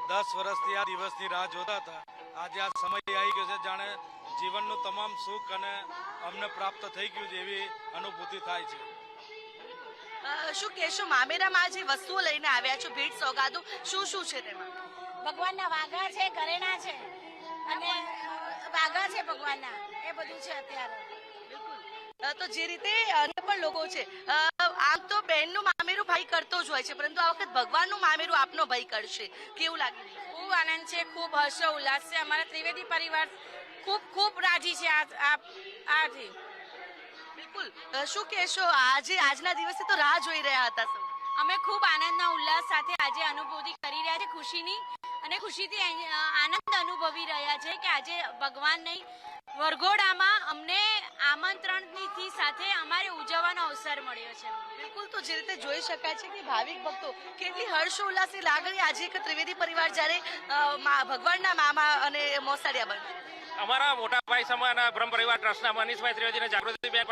10 વર્ષથી આ દિવસની રાહ જોતા હતા. આજે આ સમય આવી ગયો છે જાણે જીવનનું તમામ સુખ અને અમને પ્રાપ્ત થઈ ગયું છે એવી અનુભૂતિ થાય છે. શું કહેશો, મામેરામાં જે વસ્તુઓ લઈને આવ્યા છો, ભેટ સોગાદો શું શું છે તેમાં? ભગવાનના વાઘા છે, ઘરેણા છે અને વાઘા છે ભગવાનના, એ બધું છે અત્યારે. તો જે રીતે અન્ય પણ લોકો છે, આમ તો બહેનનું મામેરું ભાઈ કરતો જ હોય છે, પરંતુ આ વખત ભગવાનનું મામેરું આપનો ભાઈ કરશે, કેવું લાગે? ખૂબ આનંદ છે, ખૂબ હર્ષો ઉલ્લાસ છે. અમારા ત્રિવેદી પરિવાર ખૂબ ખૂબ રાજી છે આથી. બિલકુલ. શું કહેશો, આજના દિવસે તો રાહ જોઈ રહ્યા હતા સૌ? અમે ખૂબ આનંદના ઉલ્લાસ સાથે આજે અનુભૂતિ કરી રહ્યા છે, ખુશીની, અને ખુશીથી આનંદ અનુભવી રહ્યા છે કે આજે ભગવાનની વરઘોડામાં અમને આમંત્રણની સાથે અમારે ઉજવવાનો અવસર મળ્યો છે. બિલકુલ. તો જે રીતે જોઈ શકાય છે કે ભાવિક ભક્તો કેટલી હર્ષોલ્લાસની લાગણી આજે એક ત્રિવેદી પરિવાર જ્યારે ભગવાનના મામા અને મોસાળિયા બને. અમારા મોટા ભાઈ સમાન બ્રહ્મ પરિવાર ટ્રસ્ટના મનીષભાઈ ત્રિવેદી અને જાગૃતિબેન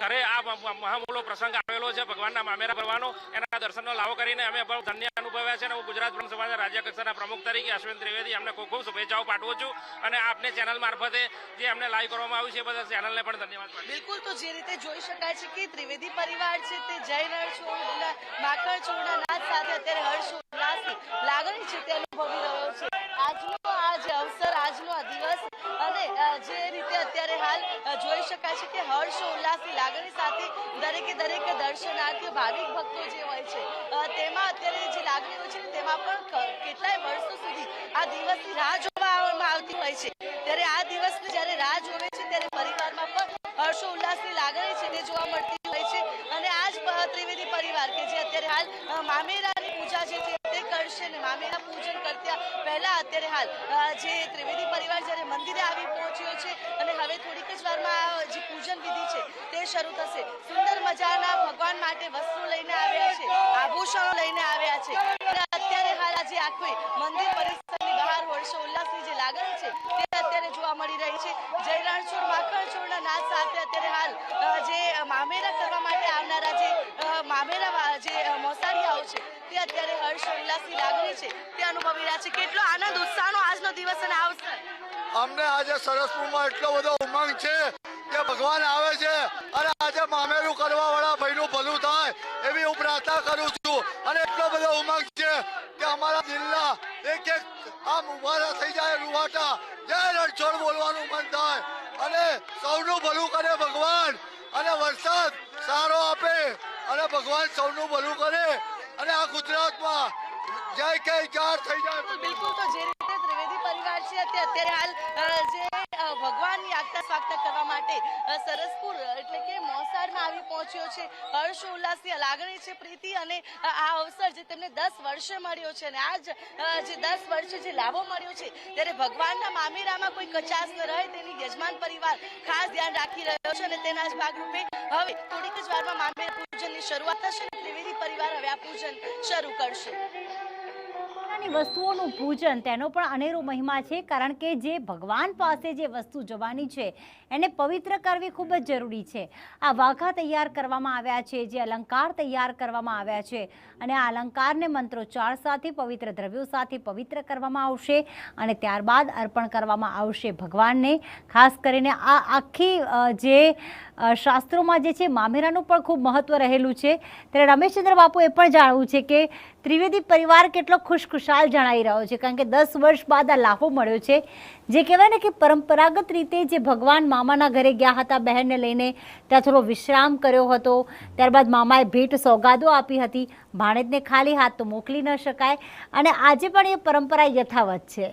ઘરે આ મહામૂલો પ્રસંગ આવેલો છે ભગવાનના મામેરા કરવાનો. એના દર્શનનો લાવો કરીને અમે બહુ ધન્ય અનુભવ્યા છે અને હું ગુજરાત બ્રહ્મ સમાજના રાજ્ય કક્ષાના પ્રમુખ તરીકે અશ્વિન ત્રિવેદી અમને ખૂબ ખૂબ શુભેચ્છાઓ પાઠવું છું અને આપને ચેનલ મારફતે જે અમને લાઈવ કરવામાં આવ્યું છે એ બદલ ચેનલને પણ ધન્યવાદ. બિલકુલ. તો જે રીતે જોઈ શકાય છે કે ત્રિવેદી પરિવાર છે તે જય રણછોડના માખણ છોડના નાદ સાથે અત્યારે હર્ષોલ્લાસની લાગણી છે તે અનુભવી રહ્યો છે. આજનો આ જે અવસર, આજનો આ દિવસ, અને જે રીતે અત્યારે હાલ જોઈ શકાય છે કે હર્ષોલ્લાસની લાગણી સાથે દરેક દર્શનાર્થીઓ ભાવિક ભક્તો જે હોય છે તેમાં અત્યારે જે લાગણી હોય છે તેમાં પણ કેટલાય વર્ષો સુધી આ દિવસની રાહ જોવામાં આવતી હોય છે. ત્યારે આ દિવસની જ્યારે રાહ જોવે છે ત્યારે પરિવારમાં પણ હર્ષોલ્લાસની લાગણી છે તે જોવા મળતી હોય છે. અને આ જ ત્રિવેદી પરિવાર કે જે અત્યારે હાલ મામેરાની પૂજા છે તે કરશે ને મામેરા પૂજન કરતા પહેલા અત્યારે હાલ જે ત્રિવેદી પરિવાર જ્યારે મંદિરે આવી પહોંચ્યો છે અને હવે થોડીક જ વારમાં જે પૂજન વિધિ છે તે શરૂ થશે. સુંદર મજાના ભગવાન માટે વસ્તુ લઈને આવ્યા છે, આભૂષણો લઈને આવ્યા છે અને અત્યારે હાલ આજે આખી મંદિર પરિસરની બહાર હર્ષોલ્લાસની જે લાગણી છે તે અત્યારે જોવા મળી રહી છે. જય રણછોડ માખણ છોડના નાદ સાથે અત્યારે હાલ જે મામેરા કરવા માટે આવનારા જે મામેરા જે મોસાળિયાઓ છે તે અત્યારે હર્ષોલ્લાસની લાગણી છે તે અનુભવી રહ્યા છે. કેટલો આનંદ ઉત્સાહનો આજનો દિવસ અને અવસર! અમને આજે સરસપુરમાં એટલો બધો ઉમંગ છે કે ભગવાન આવે છે અને આજે મામેરું કરવા વાળા ભાઈનું ભલું થાય એવી હું પ્રાર્થના કરું છું. અને એટલો બધો ઉમંગ છે કે અમારા દિલના એક આમ ઉભા થઈ જાય રૂવાટા, જય રણછોડ બોલવાનું મન થાય અને સૌનું ભલું કરે ભગવાન અને વરસાદ સારો આપે અને ભગવાન સૌનું ભલું કરે અને આ ગુજરાતમાં જય કે જાર થઈ જાય. બિલકુલ. તો જે રીતે ત્રિવેદી પરિવાર છે તે અત્યારે હાલ જે ભગવાનની આગતા સ્વાગતા કરવા માટે સરસપુર એટલે કે મોસાળમાં આવી પહોંચ્યો છે. હર્ષ ઉલ્લાસની લાગણી છે, પ્રીતિ અને આ અવસર જે તેમને 10 વર્ષે મળ્યો છે અને આજ જે 10 વર્ષે જે લાભો મળ્યો છે ત્યારે ભગવાનના મામેરામાં કોઈ કચાશ ન રહે તેની યજમાન પરિવાર ખાસ ધ્યાન રાખી રહ્યો છે અને તેના જ ભાગરૂપે હવે થોડીક જ વારમાં મામેરા પૂજનની શરૂઆત થશે અને ત્રિવેદી પરિવાર હવે આ પૂજન શરૂ કરશે. વસ્તુઓનું પૂજન તેનો પણ અનેરો મહિમા છે, કારણ કે જે ભગવાન પાસે જે વસ્તુ જવાની છે એને પવિત્ર કરવી ખૂબ જ જરૂરી છે. આ વાઘા તૈયાર કરવામાં આવ્યા છે, જે અલંકાર તૈયાર કરવામાં આવ્યા છે અને આ અલંકારને મંત્રોચ્ચાર સાથે પવિત્ર દ્રવ્યો સાથે પવિત્ર કરવામાં આવશે અને ત્યારબાદ અર્પણ કરવામાં આવશે ભગવાનને. ખાસ કરીને આ આખી જે શાસ્ત્રોમાં જે છે મામેરાનું પણ ખૂબ મહત્વ રહેલું છે. ત્યારે રમેશચંદ્ર બાપુએ પણ જાણવું છે કે ત્રિવેદી પરિવાર કેટલો ખુશખુશાલ જણાઈ રહ્યો છે, કારણ કે 10 વર્ષ બાદ આ લાભો મળ્યો છે. જે કહેવાય ને કે પરંપરાગત રીતે જે ભગવાન મામાના ઘરે ગયા હતા બહેનને લઈને, ત્યાં થોડો વિશ્રામ કર્યો હતો, ત્યારબાદ મામાએ ભેટ સોગાદો આપી હતી. ભાણેજને ખાલી હાથ તો મોકલી ન શકાય અને આજે પણ એ પરંપરા યથાવત છે.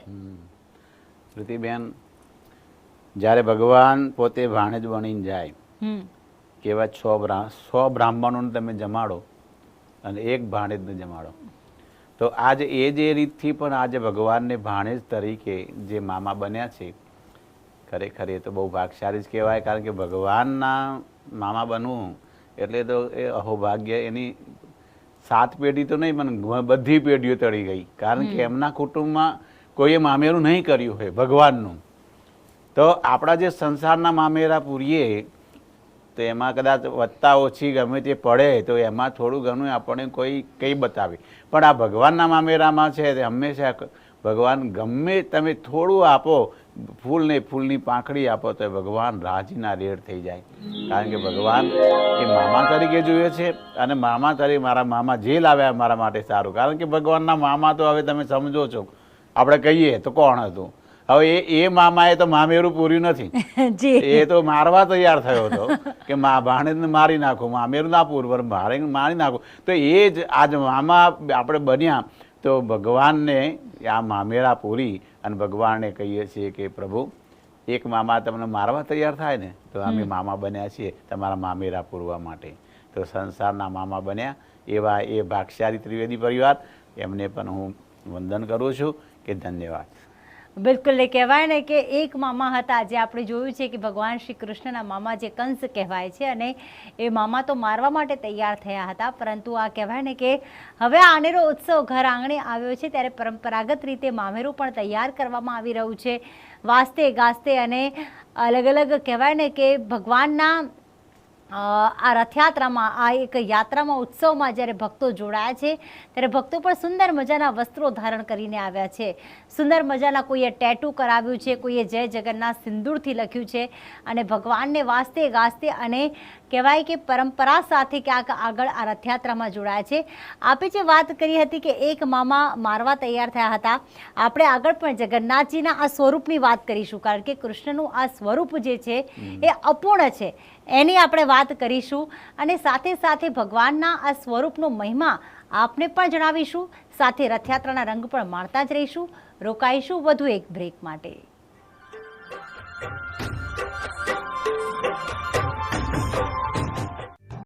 શ્રુતિબેન, જ્યારે ભગવાન પોતે ભાણેજ બનીને જાય, કેવા 100 બ્રાહ્મણોને તમે જમાડો અને એક ભાણેજને જમાડો, તો આજે એ જે રીતથી પણ આજે ભગવાનને ભાણેજ તરીકે જે મામા બન્યા છે, ખરેખર એ તો બહુ ભાગ્યશાળી જ કહેવાય. કારણ કે ભગવાનના મામા બનવું એટલે તો એ અહોભાગ્ય. એની 7 પેઢી તો નહીં પણ બધી પેઢીઓ તળી ગઈ, કારણ કે એમના કુટુંબમાં કોઈએ મામેરું નહીં કર્યું હોય ભગવાનનું. તો આપણા જે સંસારના મામેરા પૂરીએ તો એમાં કદાચ વધતા ઓછી ગમે તે પડે તો એમાં થોડું ઘણું આપણને કોઈ કંઈ બતાવે, પણ આ ભગવાનના મામેરામાં છે તે હંમેશા ભગવાન ગમે તમે થોડું આપો, ફૂલને ફૂલની પાંખડી આપો તો ભગવાન રાજીના રેડ થઈ જાય. કારણ કે ભગવાન એ મામા તરીકે જોઈએ છે અને મામા તરીકે મારા મામા જે લાવ્યા મારા માટે સારું. કારણ કે ભગવાનના મામા તો હવે તમે સમજો છો, આપણે કહીએ તો કોણ હતું? હવે એ મામાએ તો મામેરું પૂર્યું નથી, એ તો મારવા તૈયાર થયો હતો કે ભાણેજને મારી નાખો, મામેરું ના પૂર મારે મારી નાખો. તો એ જ આજ મામા આપણે બન્યા. તો ભગવાનને આ મામેરા પૂરી અને ભગવાનને કહીએ છીએ કે પ્રભુ એક મામા તમને મારવા તૈયાર થાય ને તો અમે મામા બન્યા છીએ તમારા મામેરા પૂરવા માટે. તો સંસારના મામા બન્યા એવા એ ભાગશાળી ત્રિવેદી પરિવાર, એમને પણ હું વંદન કરું છું કે ધન્યવાદ. બિલકુલ એ કહેવાય ને કે એક મામા હતા, જે આપણે જોયું છે કે ભગવાન શ્રી કૃષ્ણના મામા જે કંસ કહેવાય છે, અને એ મામા તો મારવા માટે તૈયાર થયા હતા. પરંતુ આ કહેવાય ને કે હવે આનેરો ઉત્સવ ઘર આંગણે આવ્યો છે, ત્યારે પરંપરાગત રીતે મામેરું પણ તૈયાર કરવામાં આવી રહ્યું છે, વાસ્તે ગાસ્તે. અને અલગ અલગ કહેવાય ને કે ભગવાનના આ રથયાત્રામાં, આ એક યાત્રામાં, ઉત્સવમાં જ્યારે ભક્તો જોડાયા છે, ત્યારે ભક્તો પણ સુંદર મજાના વસ્ત્રો ધારણ કરીને આવ્યા છે. સુંદર મજાના કોઈએ ટેટુ કરાવ્યું છે, કોઈએ જય જગન્નાથ સિંદૂરથી લખ્યું છે, અને ભગવાનને વાસ્તે ગાસ્તે અને કહેવાય કે પરંપરા સાથે ક્યાંક આગળ આ રથયાત્રામાં જોડાયા છે. આપે જે વાત કરી હતી કે એક મામા મારવા તૈયાર થયા હતા, આપણે આગળ પણ જગન્નાથજીના આ સ્વરૂપની વાત કરીશું. કારણ કે કૃષ્ણનું આ સ્વરૂપ જે છે એ અપૂર્ણ છે, એની આપણે વાત કરીશું. અને સાથે સાથે ભગવાનના આ સ્વરૂપનો મહિમા આપને પણ જણાવીશું. સાથે રથયાત્રાના રંગ પણ માણતા જ રહીશું. રોકાઈશું વધુ એક બ્રેક માટે.